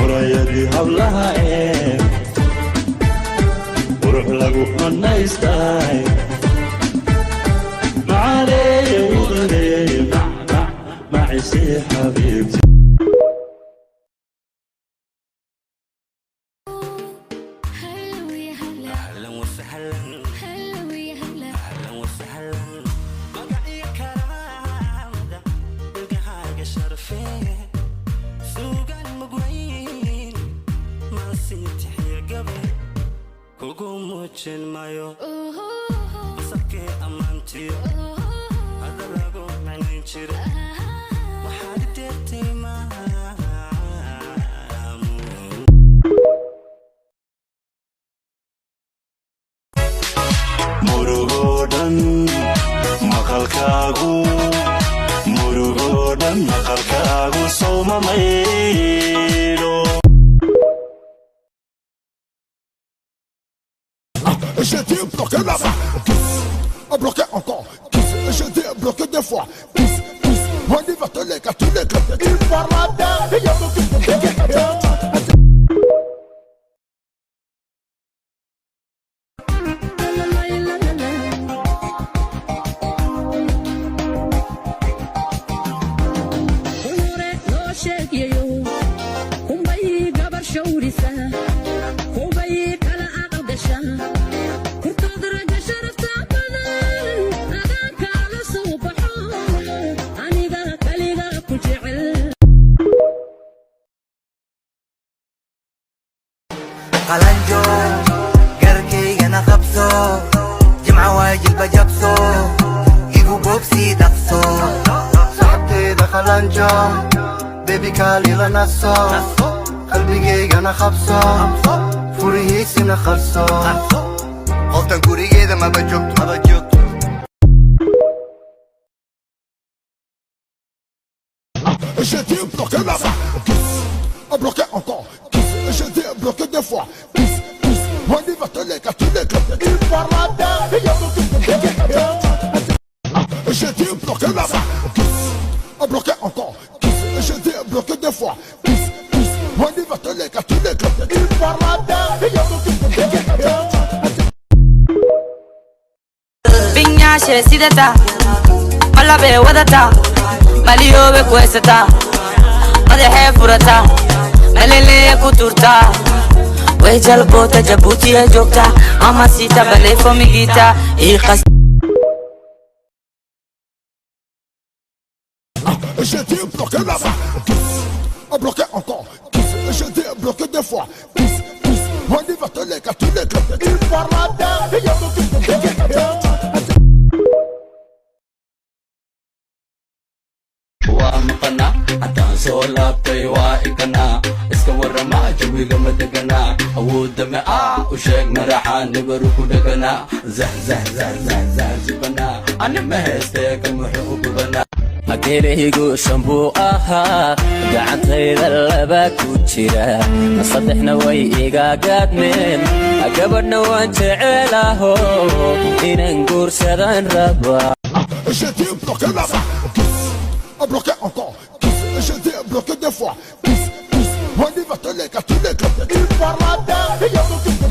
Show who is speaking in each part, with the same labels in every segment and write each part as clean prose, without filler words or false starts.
Speaker 1: murayadii hablaha qurux lagu qanaystay macaley udaley macisi xabiibti mayo basake amantiyo hada lagu macnayn jira waxaad deetay murugodan maqalkaagu sawmamaylo
Speaker 2: J'ai été bloqué là-bas, bloqué encore, j'ai été bloqué deux fois, on y va te les gars, tous les gars, il parle là-dedans, il y a beaucoup de
Speaker 3: قلنجو قركي انا خبصو جمعة واجل بجبصو يقو بوكسي دقصو صحبتي ده قلنجو بيبي كالي لنصو قلبي انا خبصو فوريه سنة خلصو قلتن كوري ده ما بجوكتو
Speaker 2: J'ai été bloqué là-bas, bloqué encore, j'ai été bloqué deux fois, on y va te les gars, tous les gars, il parle là-dedans, il y a beaucoup de j'ai été bloqué là-bas, bloqué encore, j'ai été bloqué deux fois, on y va te les gars, tous les gars, il parle là-dedans, il y a beaucoup de
Speaker 4: Pignasce sidata, malabe wadata, malio be questa, madahe furata, malele kuturta, wejal bota jabuti e jokta, mamacita bale famigita, ikhas.
Speaker 2: J'ai été bloqué là-bas, bloqué encore, j'ai été bloqué deux fois, on y va te les gars, tous les gars, il parle là-dedans, il y a beaucoup de
Speaker 5: وامقنا حتى صولابتي وايكنا اسكور ما جوي مدقنا اود ما وشيك مرحان نبركو دقنا زه زه زه زه زه زبنا انا ما هستيك المحبوب بنا أكيرهيقو شنبو قعنتيدا لباكو جيرا نصدحنا ويقا قادمين أكبرنا وانجعلاهو إنان قرسدان ربا
Speaker 2: J'ai été bloqué là-bas, bloqué encore, j'ai été bloqué deux fois, on y va te les gars, tous les gars, il parle là-dedans, il y a beaucoup de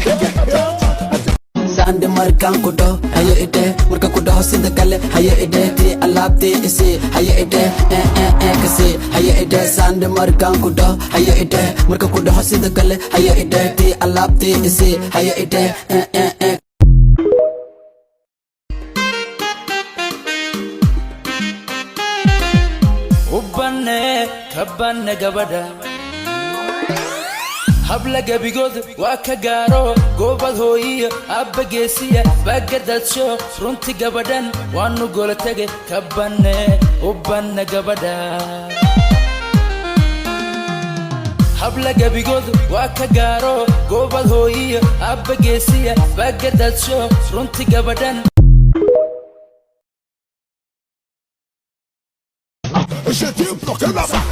Speaker 6: Sande markan kudo haya ide markan kudo sida kale haya ide ti alabti isi haya ide kasi haya ide sande markan kudo haya ide markan kudo sida kale haya ide ti alabti isi haya ide
Speaker 7: وبنة كبنة قبدا habla gabigood waa ka gaaro goobad hooyiyo abba geesiya bagadadsho runti gabadhan waanu gola tage ka banne u banne gabadha habla gabigood waa ka gaaro goobad hooyiyo abba geesiya bagadadsho runti gabadhan
Speaker 2: J'ai été bloqué là-bas,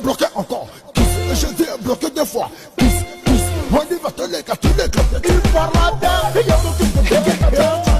Speaker 2: bloqué encore, j'ai été bloqué deux fois, on y va te les gars, tous les gars, il parle là-dedans, il y a beaucoup de